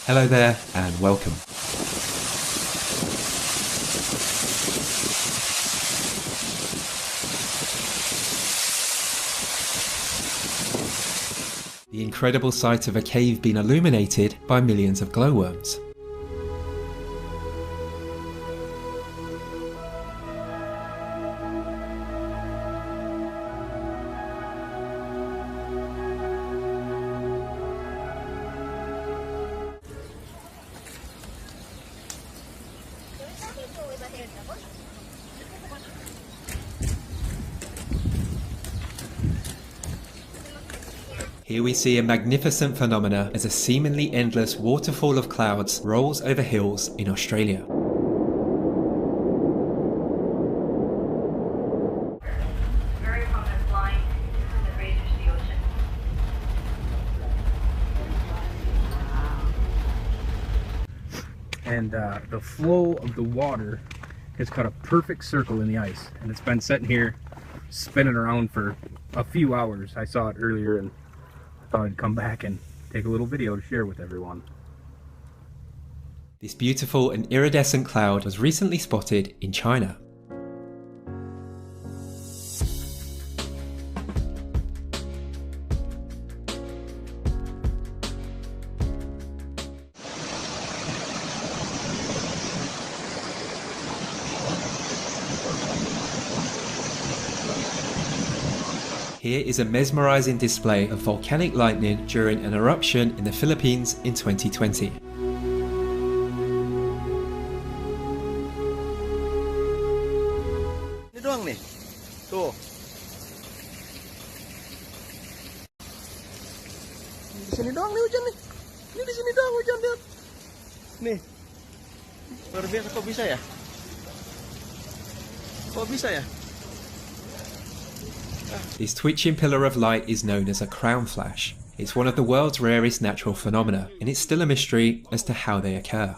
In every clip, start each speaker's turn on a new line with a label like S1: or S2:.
S1: Hello there and welcome. The incredible sight of a cave being illuminated by millions of glowworms. Here we see a magnificent phenomena as a seemingly endless waterfall of clouds rolls over hills in Australia.
S2: Very common flying that rages the ocean.
S3: And the flow of the water has cut a perfect circle in the ice, and it's been sitting here spinning around for a few hours. I saw it earlier and thought I'd come back and take a little video to share with everyone.
S1: This beautiful and iridescent cloud was recently spotted in China. Here is a mesmerizing display of volcanic lightning during an eruption in the Philippines in 2020.
S4: Ini doang nih. Tuh. Di sini doang nih hujan nih. Ini di sini doang hujan, lihat. Nih. Luar biasa, kok bisa ya? Kok bisa ya?
S1: This twitching pillar of light is known as a crown flash. It's one of the world's rarest natural phenomena, and it's still a mystery as to how they occur.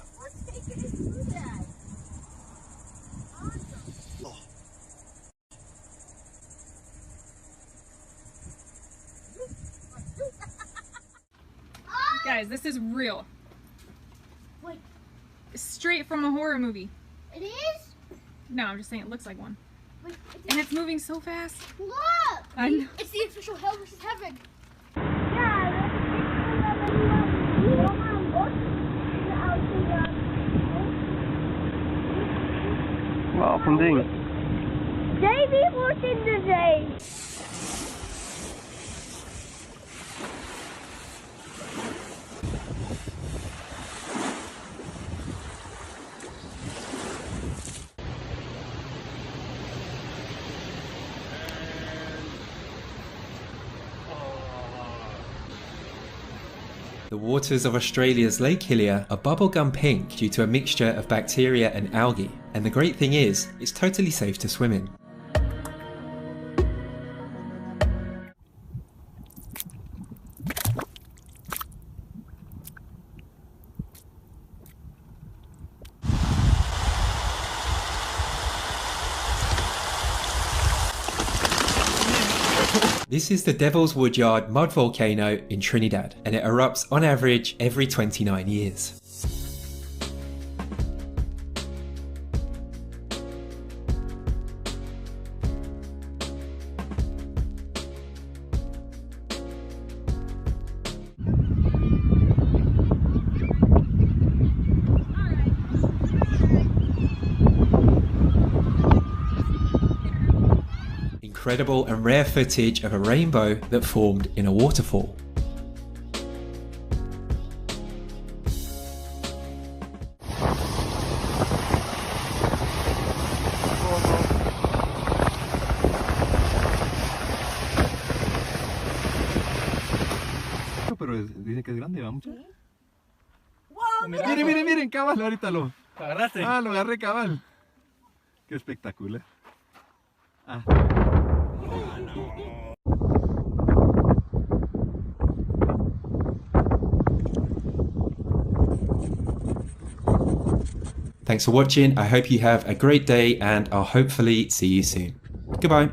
S5: Guys, this is real.
S6: Wait.
S5: Straight from a horror movie.
S6: It is?
S5: No, I'm just saying it looks like one.
S6: Wait,
S5: And it's moving so fast.
S6: look!
S5: I know.
S6: It's the official Hell vs. Heaven.
S4: Wah, apa ding?
S6: Davy was in the day.
S1: The waters of Australia's Lake Hillier are bubblegum pink due to a mixture of bacteria and algae, and the great thing is, it's totally safe to swim in. This is the Devil's Woodyard mud volcano in Trinidad, and it erupts on average every 29 years. Incredible and rare footage of a rainbow that formed in a waterfall.
S4: Pero dice que es grande, ¿va mucho?
S6: Wow,
S4: Miren, miren, miren, cabal, ahorita lo
S3: ¿Agarraste?
S4: Ah, lo agarré, cabal. Qué espectacular. Ah.
S1: Thanks for watching. I hope you have a great day and I'll hopefully see you soon. Goodbye.